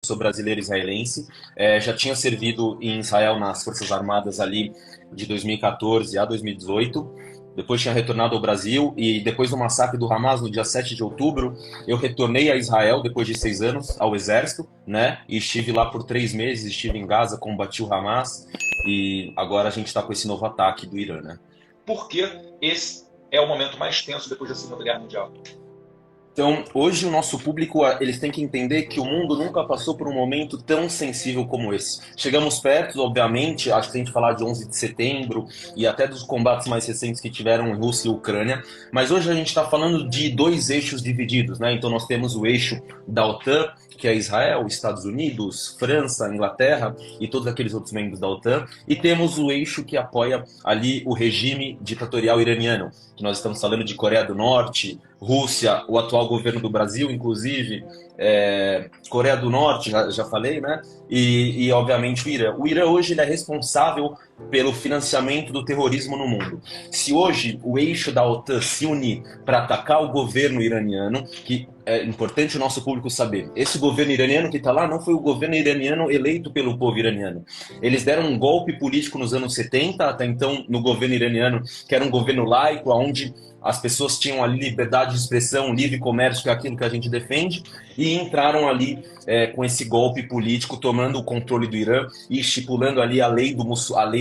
sou brasileiro israelense, já tinha servido em Israel nas Forças Armadas ali de 2014 a 2018. Depois tinha retornado ao Brasil e depois do massacre do Hamas, no dia 7 de outubro, eu retornei a Israel depois de 6 anos ao exército, né? E estive lá por 3 meses, estive em Gaza, combati o Hamas e agora a gente está com esse novo ataque do Irã, né? Porque esse é o momento mais tenso depois da Segunda Guerra Mundial. Então, hoje o nosso público, eles têm que entender que o mundo nunca passou por um momento tão sensível como esse. Chegamos perto, obviamente, acho que se a gente falar de 11 de setembro e até dos combates mais recentes que tiveram em Rússia e Ucrânia, mas hoje a gente está falando de dois eixos divididos, né? Então nós temos o eixo da OTAN, que é Israel, Estados Unidos, França, Inglaterra e todos aqueles outros membros da OTAN, e temos o eixo que apoia ali o regime ditatorial iraniano, que nós estamos falando de Coreia do Norte, Rússia, o atual governo do Brasil, inclusive, Coreia do Norte, já falei, né? E, obviamente, o Irã. O Irã hoje ele é responsável pelo financiamento do terrorismo no mundo. Se hoje o eixo da OTAN se unir para atacar o governo iraniano, que é importante o nosso público saber, esse governo iraniano que está lá não foi o governo iraniano eleito pelo povo iraniano. Eles deram um golpe político nos anos 70, até então, no governo iraniano, que era um governo laico, onde as pessoas tinham ali liberdade de expressão, livre comércio, que é aquilo que a gente defende, e entraram ali com esse golpe político, tomando o controle do Irã e estipulando ali a lei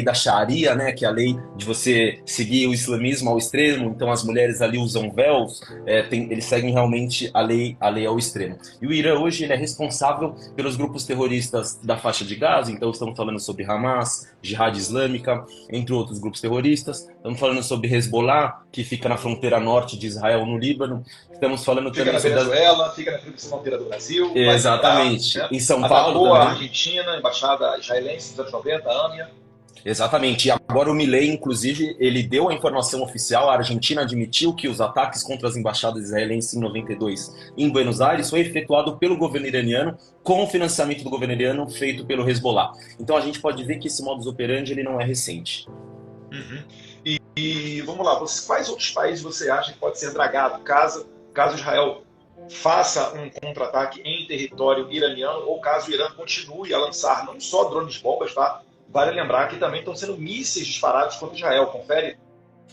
da Sharia, né, que é a lei de você seguir o islamismo ao extremo. Então as mulheres ali usam véus, eles seguem realmente a lei ao extremo. E o Irã hoje ele é responsável pelos grupos terroristas da faixa de Gaza, então estamos falando sobre Hamas, Jihad Islâmica, entre outros grupos terroristas. Estamos falando sobre Hezbollah, que fica na fronteira norte de Israel, no Líbano. Estamos falando fica também na sobre... Venezuela, fica na fronteira do Brasil. Exatamente. Né? Em São Paulo Atacou a também. Argentina, a embaixada israelense nos anos 90, a AMIA. Exatamente. E agora o Milei, inclusive, ele deu a informação oficial, a Argentina admitiu que os ataques contra as embaixadas israelenses em 92 em Buenos Aires foi efetuado pelo governo iraniano com o financiamento do governo iraniano feito pelo Hezbollah. Então a gente pode ver que esse modus operandi ele não é recente. Uhum. E vamos lá, quais outros países você acha que pode ser dragado caso Israel faça um contra-ataque em território iraniano ou caso o Irã continue a lançar não só drones bombas, tá? Vale lembrar que também estão sendo mísseis disparados contra Israel, confere?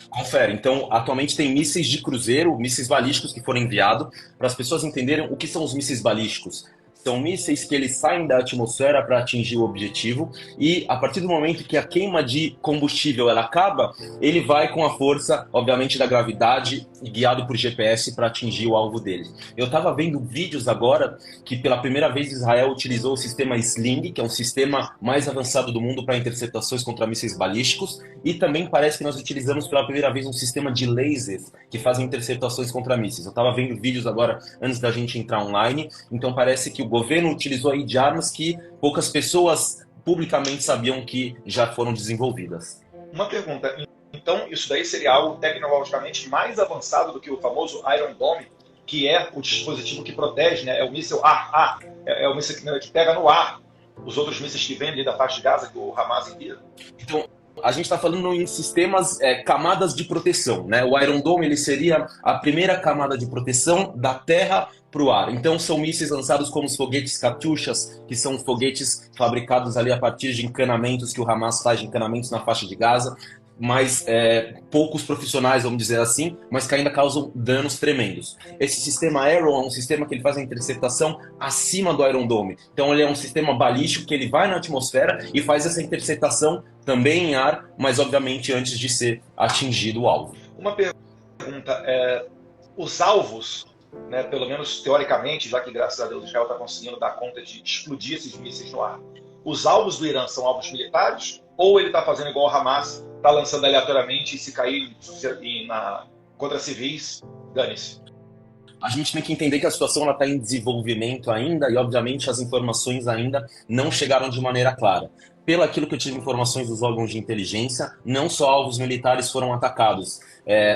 Confere. Então, atualmente tem mísseis de cruzeiro, mísseis balísticos que foram enviados. Para as pessoas entenderem o que são os mísseis balísticos. São mísseis que eles saem da atmosfera para atingir o objetivo e a partir do momento que a queima de combustível ela acaba, ele vai com a força, obviamente, da gravidade e guiado por GPS para atingir o alvo dele. Eu estava vendo vídeos agora que pela primeira vez Israel utilizou o sistema Sling, que é um sistema mais avançado do mundo para interceptações contra mísseis balísticos, e também parece que nós utilizamos pela primeira vez um sistema de lasers que fazem interceptações contra mísseis. Eu estava vendo vídeos agora antes da gente entrar online, então parece que o governo utilizou aí de armas que poucas pessoas publicamente sabiam que já foram desenvolvidas. Uma pergunta, então isso daí seria algo tecnologicamente mais avançado do que o famoso Iron Dome, que é o dispositivo que protege, né? É o míssil ar-ar, é o míssil que pega no ar os outros mísseis que vêm ali da faixa de Gaza, que o Hamas envia? Então, a gente está falando em sistemas, camadas de proteção, né? O Iron Dome ele seria a primeira camada de proteção da terra para o ar. Então são mísseis lançados como os foguetes Katyushas, que são foguetes fabricados ali a partir de encanamentos que o Hamas faz de encanamentos na faixa de Gaza, mas poucos profissionais, vamos dizer assim, mas que ainda causam danos tremendos. Esse sistema Arrow é um sistema que ele faz a interceptação acima do Iron Dome. Então ele é um sistema balístico que ele vai na atmosfera e faz essa interceptação também em ar, mas obviamente antes de ser atingido o alvo. Uma pergunta, os alvos, né, pelo menos teoricamente, já que graças a Deus Israel está conseguindo dar conta de explodir esses mísseis no ar, os alvos do Irã são alvos militares? Ou ele está fazendo igual o Hamas, está lançando aleatoriamente e se cair contra civis, dane-se? A gente tem que entender que a situação está em desenvolvimento ainda e, obviamente, as informações ainda não chegaram de maneira clara. pelo aquilo que eu tive informações dos órgãos de inteligência, não só alvos militares foram atacados.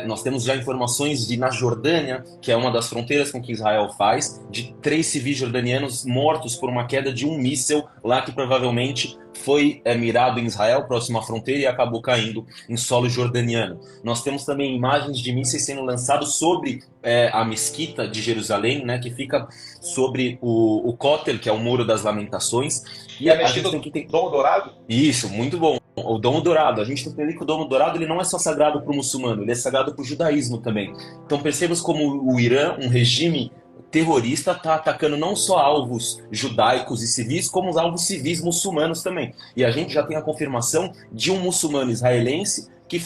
Nós temos já informações de, na Jordânia, que é uma das fronteiras com que Israel faz, de 3 civis jordanianos mortos por uma queda de um míssil lá que provavelmente foi mirado em Israel, próximo à fronteira, e acabou caindo em solo jordaniano. Nós temos também imagens de mísseis sendo lançados sobre a mesquita de Jerusalém, né, que fica sobre o Kotel, que é o Muro das Lamentações. E a mesquita do Domo Dourado? Isso, muito bom. O Domo Dourado. A gente tem que entender que o Domo Dourado ele não é só sagrado para o muçulmano, ele é sagrado para o judaísmo também. Então percebamos como o Irã, um regime terrorista, está atacando não só alvos judaicos e civis, como os alvos civis muçulmanos também. E a gente já tem a confirmação de um muçulmano israelense que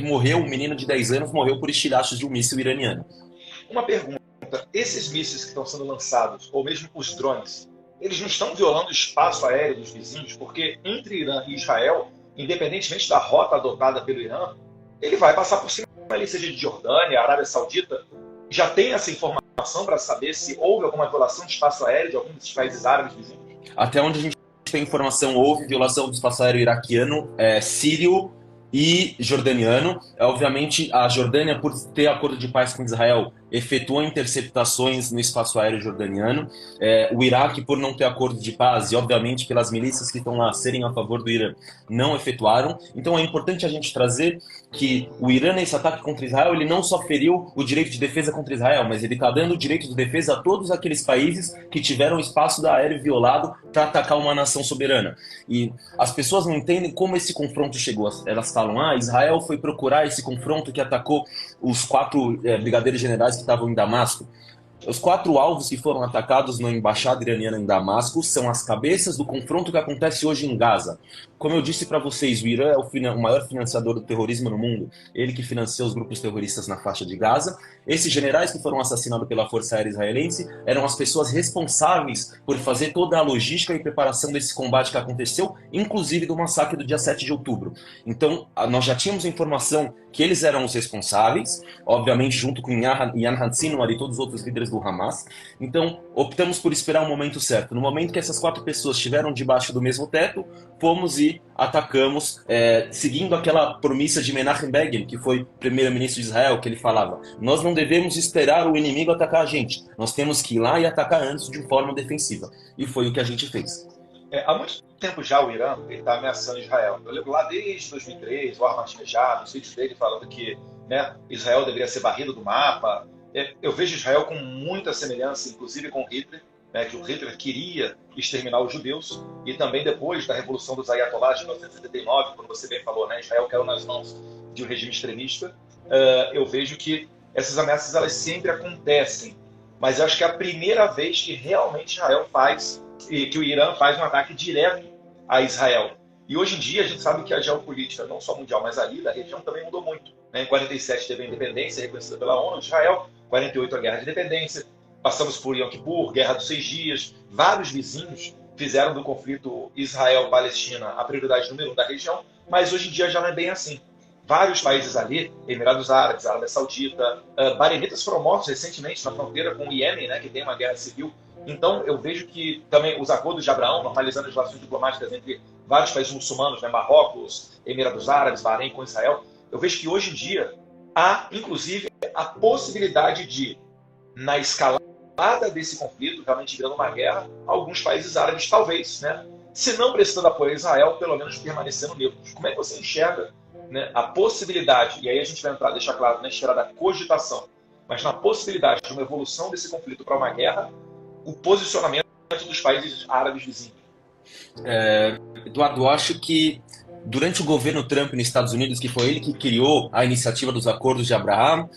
morreu, um menino de 10 anos, morreu por estilhaços de um míssil iraniano. Uma pergunta, esses mísseis que estão sendo lançados, ou mesmo os drones, eles não estão violando o espaço aéreo dos vizinhos? Porque entre Irã e Israel, independentemente da rota adotada pelo Irã, ele vai passar por cima, ali, seja de Jordânia, Arábia Saudita. Já tem essa informação para saber se houve alguma violação de espaço aéreo de algum desses países árabes vizinhos? Até onde a gente tem informação, houve violação do espaço aéreo iraquiano, sírio e jordaniano. Obviamente, a Jordânia, por ter acordo de paz com Israel, efetuou interceptações no espaço aéreo jordaniano. O Iraque, por não ter acordo de paz, e obviamente pelas milícias que estão lá serem a favor do Irã, não efetuaram. Então é importante a gente trazer que o Irã, nesse ataque contra Israel, ele não só feriu o direito de defesa contra Israel, mas ele está dando o direito de defesa a todos aqueles países que tiveram o espaço aéreo violado para atacar uma nação soberana. E as pessoas não entendem como esse confronto chegou. Elas falam, Israel foi procurar esse confronto que atacou os 4 brigadeiros generais que estavam em Damasco. Os 4 alvos que foram atacados na embaixada iraniana em Damasco são as cabeças do confronto que acontece hoje em Gaza. Como eu disse para vocês, o Irã é o maior financiador do terrorismo no mundo. Ele que financia os grupos terroristas na faixa de Gaza. Esses generais que foram assassinados pela Força Aérea Israelense eram as pessoas responsáveis por fazer toda a logística e preparação desse combate que aconteceu, inclusive do massacre do dia 7 de outubro. Então, nós já tínhamos informação que eles eram os responsáveis, obviamente junto com Yan Hansinwar e todos os outros líderes do Hamas. Então, optamos por esperar o momento certo. No momento que essas 4 pessoas estiveram debaixo do mesmo teto, fomos e atacamos, seguindo aquela promessa de Menachem Begin, que foi primeiro-ministro de Israel, que ele falava: nós não devemos esperar o inimigo atacar a gente, nós temos que ir lá e atacar antes de forma defensiva. E foi o que a gente fez. Há muito tempo já o Irã está ameaçando Israel. Eu lembro lá desde 2003, o Ahmadinejad, nos vídeos dele falando que, né, Israel deveria ser barrido do mapa. Eu vejo Israel com muita semelhança, inclusive com Hitler, né, que o Hitler queria exterminar os judeus, e também depois da Revolução dos Ayatollahs de 1979, quando você bem falou, né, Israel caiu nas mãos de um regime extremista. Eu vejo que essas ameaças elas sempre acontecem, mas eu acho que é a primeira vez que realmente Israel faz, e que o Irã faz um ataque direto a Israel. E hoje em dia a gente sabe que a geopolítica, não só mundial, mas ali da região também mudou muito. Em 47 teve a independência reconhecida pela ONU de Israel, 48 a Guerra de Independência, passamos por Yom Kippur, Guerra dos 6 Dias, vários vizinhos fizeram do conflito Israel-Palestina a prioridade número 1 da região, mas hoje em dia já não é bem assim. Vários países ali, Emirados Árabes, Arábia Saudita, Bahreinitas foram mortos recentemente na fronteira com o Iêmen, né, que tem uma guerra civil. Então eu vejo que também os acordos de Abraão, normalizando as relações diplomáticas entre vários países muçulmanos, né, Marrocos, Emirados Árabes, Bahrein com Israel, eu vejo que hoje em dia há, inclusive, a possibilidade de, na escalada desse conflito, realmente virando uma guerra, alguns países árabes, talvez, né, se não precisando apoiar Israel, pelo menos permanecendo neutros. Como é que você enxerga, né, a possibilidade, e aí a gente vai entrar, deixar claro, na esfera da cogitação, mas na possibilidade de uma evolução desse conflito para uma guerra, o posicionamento dos países árabes vizinhos? Eduardo, eu acho que durante o governo Trump nos Estados Unidos, que foi ele que criou a iniciativa dos Acordos de Abraham,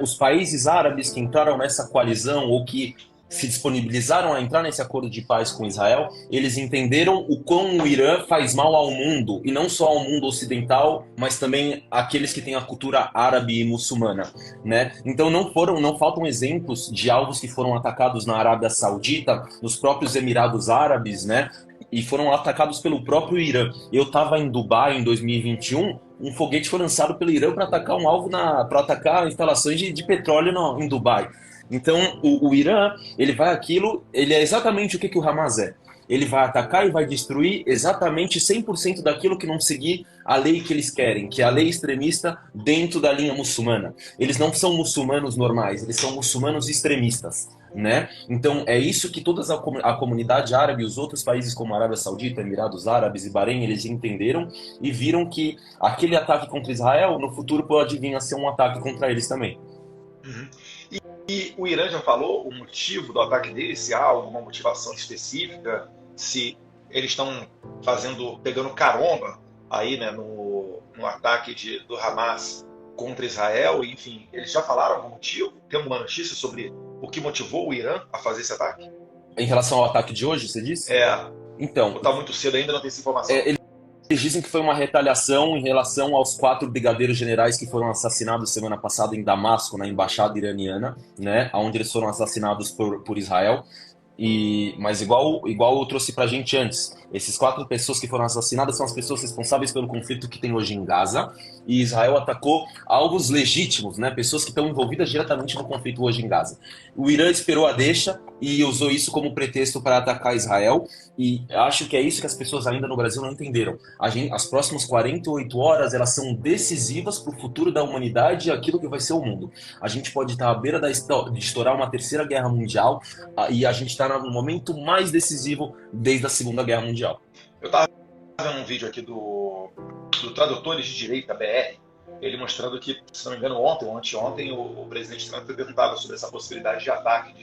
os países árabes que entraram nessa coalizão ou que se disponibilizaram a entrar nesse acordo de paz com Israel, eles entenderam o quão o Irã faz mal ao mundo, e não só ao mundo ocidental, mas também àqueles que têm a cultura árabe e muçulmana, né? Então não faltam exemplos de alvos que foram atacados na Arábia Saudita, nos próprios Emirados Árabes, né? E foram atacados pelo próprio Irã. Eu estava em Dubai em 2021, um foguete foi lançado pelo Irã para atacar um alvo para atacar instalações de petróleo em Dubai. Então, o Irã, ele vai aquilo, ele é exatamente o que o Hamas é. Ele vai atacar e vai destruir exatamente 100% daquilo que não seguir a lei que eles querem, que é a lei extremista dentro da linha muçulmana. Eles não são muçulmanos normais, eles são muçulmanos extremistas, né? Então é isso que toda a comunidade árabe e os outros países como a Arábia Saudita, Emirados Árabes e Bahrein, eles entenderam e viram que aquele ataque contra Israel no futuro pode vir a ser um ataque contra eles também. Uhum. E o Irã já falou o motivo do ataque dele, se há alguma motivação específica, se eles estão pegando carona aí, né, no ataque do Hamas contra Israel, enfim, eles já falaram algum motivo? Tem alguma notícia sobre o que motivou o Irã a fazer esse ataque? Em relação ao ataque de hoje, você disse? Então, está muito cedo ainda, não tem essa informação. Eles dizem que foi uma retaliação em relação aos 4 brigadeiros generais que foram assassinados semana passada em Damasco, na embaixada iraniana, né, onde eles foram assassinados por Israel. Mas igual eu trouxe pra gente antes, esses 4 pessoas que foram assassinadas são as pessoas responsáveis pelo conflito que tem hoje em Gaza, e Israel atacou alvos legítimos, né? Pessoas que estão envolvidas diretamente no conflito hoje em Gaza. O Irã esperou a deixa e usou isso como pretexto para atacar Israel, e acho que é isso que as pessoas ainda no Brasil não entenderam. As próximas 48 horas, elas são decisivas para o futuro da humanidade e aquilo que vai ser o mundo. A gente pode estar à beira de estourar uma terceira guerra mundial, e a gente está no momento mais decisivo desde a Segunda Guerra Mundial. Eu estava vendo um vídeo aqui do Tradutores de Direita, BR, ele mostrando que, se não me engano, ontem ou anteontem, o presidente Trump perguntava sobre essa possibilidade de ataque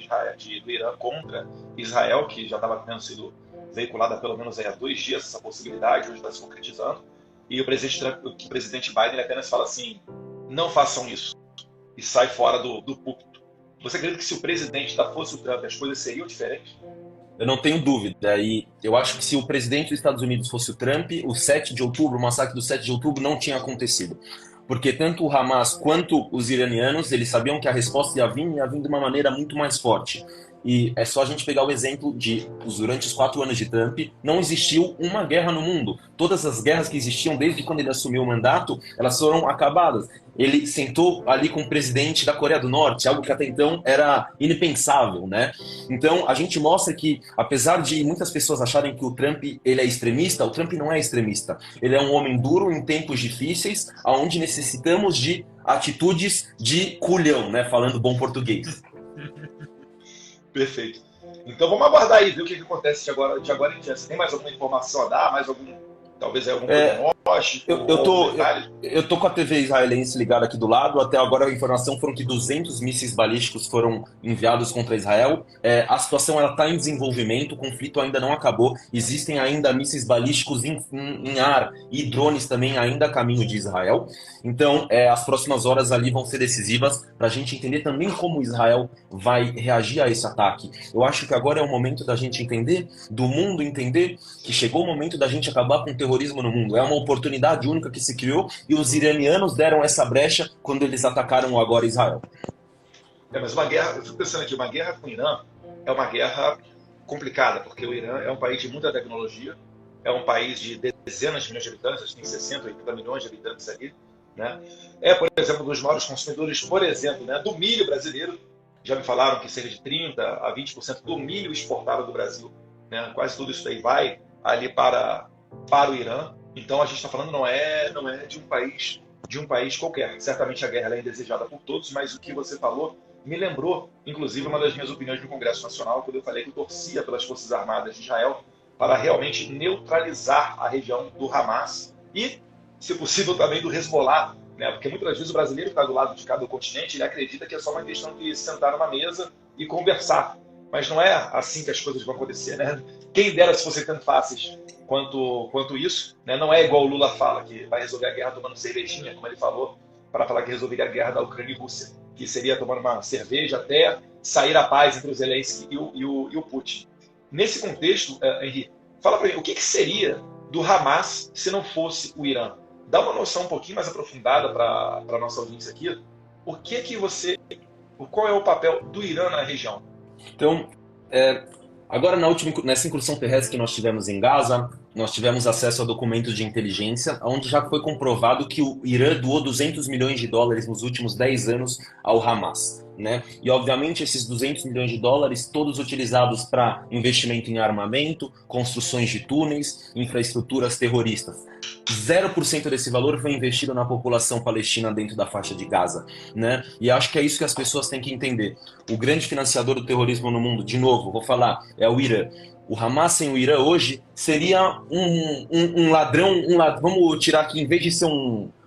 do Irã contra Israel, que já estava tendo sido veiculada pelo menos há 2 dias, essa possibilidade, hoje está se concretizando. E o presidente Biden apenas fala assim: não façam isso, e sai fora do púlpito. Você acredita que se o presidente fosse o Trump, as coisas seriam diferentes? Eu não tenho dúvida. E eu acho que se o presidente dos Estados Unidos fosse o Trump, o 7 de outubro, o massacre do 7 de outubro não tinha acontecido. Porque tanto o Hamas quanto os iranianos, eles sabiam que a resposta ia vir de uma maneira muito mais forte. E é só a gente pegar o exemplo de, durante os 4 anos de Trump, não existiu uma guerra no mundo. Todas as guerras que existiam desde quando ele assumiu o mandato, elas foram acabadas. Ele sentou ali com o presidente da Coreia do Norte, algo que até então era impensável, né? Então, a gente mostra que, apesar de muitas pessoas acharem que o Trump ele é extremista, o Trump não é extremista. Ele é um homem duro em tempos difíceis, onde necessitamos de atitudes de culhão, né? Falando bom português. Perfeito. Então vamos aguardar aí, ver o que acontece de agora em diante. Você tem mais alguma informação a dar? Talvez algum prognóstico? Eu tô com a TV israelense ligada aqui do lado. Até agora a informação foram que 200 mísseis balísticos foram enviados contra Israel. A situação está em desenvolvimento, o conflito ainda não acabou. Existem ainda mísseis balísticos em ar e drones também ainda a caminho de Israel. Então, as próximas horas ali vão ser decisivas para a gente entender também como Israel vai reagir a esse ataque. Eu acho que agora é o momento da gente entender, do mundo entender, que chegou o momento da gente acabar com o terrorismo no mundo. É uma oportunidade única que se criou e os iranianos deram essa brecha quando eles atacaram agora Israel. Mas uma guerra, eu fico pensando aqui, uma guerra com o Irã é uma guerra complicada, porque o Irã é um país de muita tecnologia, é um país de dezenas de milhões de habitantes, acho que tem 60, 80 milhões de habitantes ali, né? Por exemplo, um dos maiores consumidores, por exemplo, né, do milho brasileiro. Já me falaram que cerca de 30% a 20% do milho exportado do Brasil, né, quase tudo isso daí vai ali para o Irã. Então a gente está falando não é de um país qualquer. Certamente a guerra é indesejada por todos, mas o que você falou me lembrou, inclusive, uma das minhas opiniões no Congresso Nacional, quando eu falei que eu torcia pelas Forças Armadas de Israel para realmente neutralizar a região do Hamas e, se possível, também do Hezbollah, né? Porque muitas vezes o brasileiro que está do lado de cada continente, ele acredita que é só uma questão de sentar numa mesa e conversar. Mas não é assim que as coisas vão acontecer, né? Quem dera se fossem tão fáceis quanto isso, né? Não é igual o Lula fala, que vai resolver a guerra tomando cervejinha, como ele falou, para falar que resolveria a guerra da Ucrânia e Rússia, que seria tomar uma cerveja até sair a paz entre o Zelensky e o Putin. Nesse contexto, Henrique, fala para mim, o que seria do Hamas se não fosse o Irã? Dá uma noção um pouquinho mais aprofundada para a nossa audiência aqui. Qual é o papel do Irã na região? Então, Agora, nessa incursão terrestre que nós tivemos em Gaza, nós tivemos acesso a documentos de inteligência, onde já foi comprovado que o Irã doou 200 milhões de dólares nos últimos 10 anos ao Hamas. Né? E, obviamente, esses 200 milhões de dólares, todos utilizados para investimento em armamento, construções de túneis, infraestruturas terroristas. 0% desse valor foi investido na população palestina dentro da faixa de Gaza. Né? E acho que é isso que as pessoas têm que entender. O grande financiador do terrorismo no mundo, de novo, vou falar, é o Irã. O Hamas sem o Irã hoje seria um ladrão, vamos tirar aqui, em vez de ser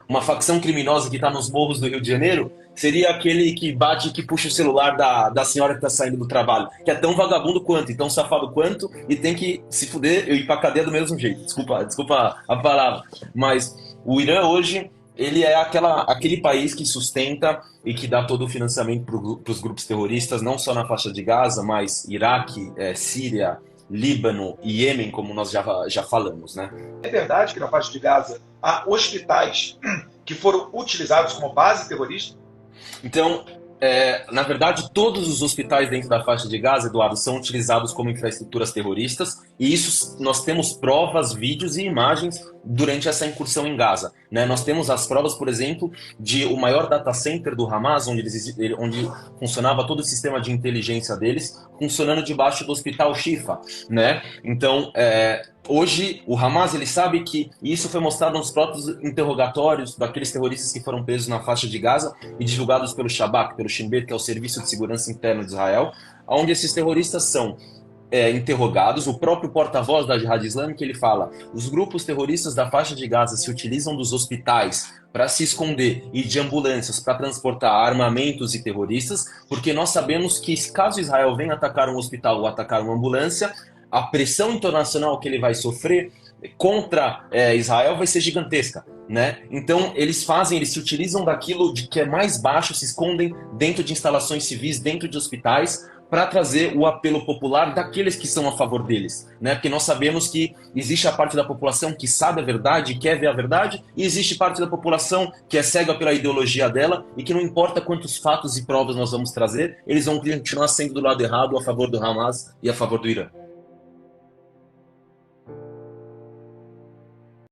uma facção criminosa que está nos morros do Rio de Janeiro, seria aquele que bate e que puxa o celular da senhora que está saindo do trabalho, que é tão vagabundo quanto, e tão safado quanto, e tem que se fuder e ir pra cadeia do mesmo jeito. Desculpa a palavra. Mas o Irã hoje, ele é aquele país que sustenta e que dá todo o financiamento para os grupos terroristas, não só na faixa de Gaza, mas Iraque, Síria, Líbano e Iêmen, como nós já falamos, né? É verdade que na faixa de Gaza há hospitais que foram utilizados como base terrorista? Então, na verdade, todos os hospitais dentro da faixa de Gaza, Eduardo, são utilizados como infraestruturas terroristas, e isso nós temos provas, vídeos e imagens durante essa incursão em Gaza. Né? Nós temos as provas, por exemplo, de o maior data center do Hamas, onde funcionava todo o sistema de inteligência deles, funcionando debaixo do hospital Shifa. Né? Então, hoje, o Hamas ele sabe que isso foi mostrado nos próprios interrogatórios daqueles terroristas que foram presos na faixa de Gaza e divulgados pelo Shabak, pelo Shin Bet, que é o Serviço de Segurança Interno de Israel, onde esses terroristas são interrogados. O próprio porta-voz da Jihad Islâmica ele fala: os grupos terroristas da faixa de Gaza se utilizam dos hospitais para se esconder e de ambulâncias para transportar armamentos e terroristas, porque nós sabemos que caso Israel venha atacar um hospital ou atacar uma ambulância, a pressão internacional que ele vai sofrer contra Israel vai ser gigantesca, né? Então eles se utilizam daquilo que é mais baixo, se escondem dentro de instalações civis, dentro de hospitais, para trazer o apelo popular daqueles que são a favor deles, né? Porque nós sabemos que existe a parte da população que sabe a verdade, quer ver a verdade, e existe parte da população que é cega pela ideologia dela e que não importa quantos fatos e provas nós vamos trazer, eles vão continuar sendo do lado errado, a favor do Hamas e a favor do Irã.